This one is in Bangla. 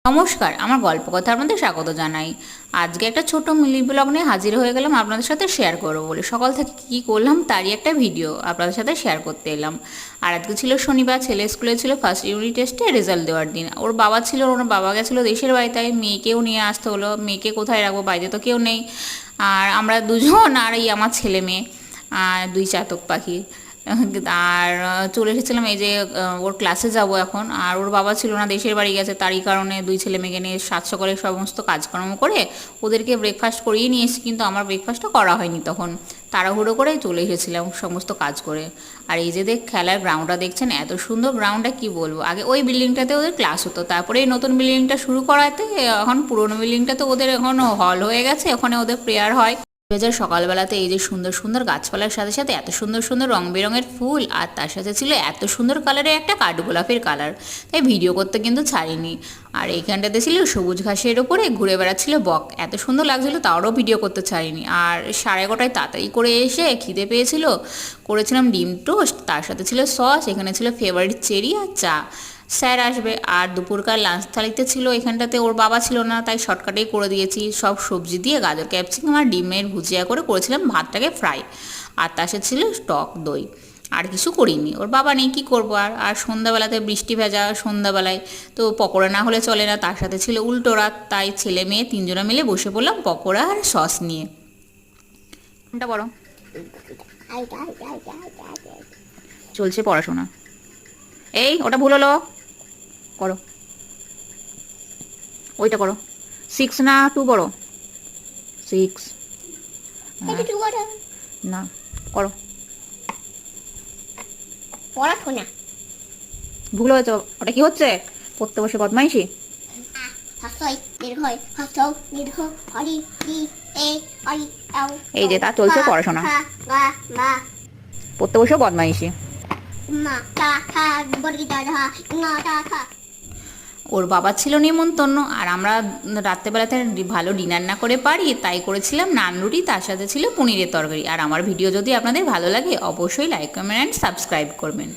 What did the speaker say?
নমস্কার, আমার গল্প কথা আপনাদের স্বাগত জানাই। আজকে একটা ছোট মিনি ব্লগ নিয়ে হাজির হয়ে গেলাম আপনাদের সাথে শেয়ার করবো বলে। সকাল থেকে কী করলাম তারই একটা ভিডিও আপনাদের সাথে শেয়ার করতে এলাম। আর আজকে ছিল শনিবার, ছেলে স্কুলে ছিল ফার্স্ট ইউনিট টেস্টে রেজাল্ট দেওয়ার দিন। ওর বাবা ছিল, ওর বাবা গেছিলো দেশের বাড়িতে, মেয়েকেও নিয়ে আসতে হলো। মেয়েকে কোথায় রাখবো, বাড়িতে তো কেউ নেই। আর আমরা দুজন আর এই আমার ছেলে মেয়ে আর দুই চাতক পাখি। আর চলে এসেছিলাম এই যে ওর ক্লাসে যাব এখন। আর ওর বাবা ছিল না, দেশের বাড়ি গেছে, তারই কারণে দুই ছেলে মেয়েকে নিয়ে সাত সকালে সমস্ত কাজকর্ম করে ওদেরকে ব্রেকফাস্ট করিয়ে নিয়ে এসেছি, কিন্তু আমার ব্রেকফাস্টটা করা হয়নি তখন। তাড়াহুড়ো করে চলে এসেছিলাম সমস্ত কাজ করে। আর এই যে খেলার গ্রাউন্ডটা দেখছেন, এত সুন্দর গ্রাউন্ডটা কি বলবো। আগে ওই বিল্ডিংটাতে ওদের ক্লাস হতো, তারপরে এই নতুন বিল্ডিংটা শুরু করাতে এখন পুরোনো বিল্ডিংটাতে ওদের এখন হল হয়ে গেছে, ওখানে ওদের প্রেয়ার হয়। সকালবেলাতে এই যে সুন্দর সুন্দর গাছপালার সাথে সাথে এত সুন্দর সুন্দর রং বেরঙের ফুল, আর তার সাথে ছিল এত সুন্দর কালারের একটা কাঠগোলাপের কালার, তাই ভিডিও করতে কিন্তু ছাড়িনি। আর এইখানটাতে ছিল সবুজ ঘাসের ওপরে ঘুরে বেড়াচ্ছিল বক, এত সুন্দর লাগছিল, তারও ভিডিও করতে ছাড়িনি। আর 11:30 তাড়াতাড়ি করে এসে খিদে পেয়েছিল, করেছিলাম ডিম টোস্ট, তার সাথে ছিল সস, এখানে ছিল ফেভারিট চেরি আর চা। স্যার আসবে। আর দুপুরকার লাঞ্চ থালিতে ছিল, এখানটাতে ওর বাবা ছিল না, তাই শর্টকাটেই করে দিয়েছি সব সবজি দিয়ে, গাজর ক্যাপসিকাম আর ডিমের ভুজিয়া করে করেছিলাম ভাতটাকে ফ্রাই। আর তার সাথে ছিল টক দই। আর কিছু করিনি, ওর বাবা নেই, কী করবো। আর সন্ধ্যাবেলাতে বৃষ্টি ভেজা সন্ধ্যাবেলায় তো পকোড়া না হলে চলে না, তার সাথে ছিল উল্টো রাত, তাই ছেলে মেয়ে তিনজনে মিলে বসে পড়লাম পকোড়া আর সস নিয়ে। কোনটা বড় চলছে পড়াশোনা। এই ওটা ভুল হলো, করো ওইটা করো। 6 না 2 বড়? 6 না, করো। পড়াশোনা ভুল হয়েছে, ওটা কি হচ্ছে? পড়তে বসে বদমাইশি। এই যে তা চলছে পড়াশোনা, পড়তে বসে বদমাইশি। ওর বাবা ছিল নিমন্ত্রণ, আর আমরা রাত্রেবেলাতে ভালো ডিনার না করে পারি, তাই করেছিলাম নান রুটি, তার সাথে ছিল পনিরের তরকারি। আর আমার ভিডিও যদি আপনাদের ভালো লাগে অবশ্যই লাইক কমেন্ট অ্যান্ড সাবস্ক্রাইব করবেন।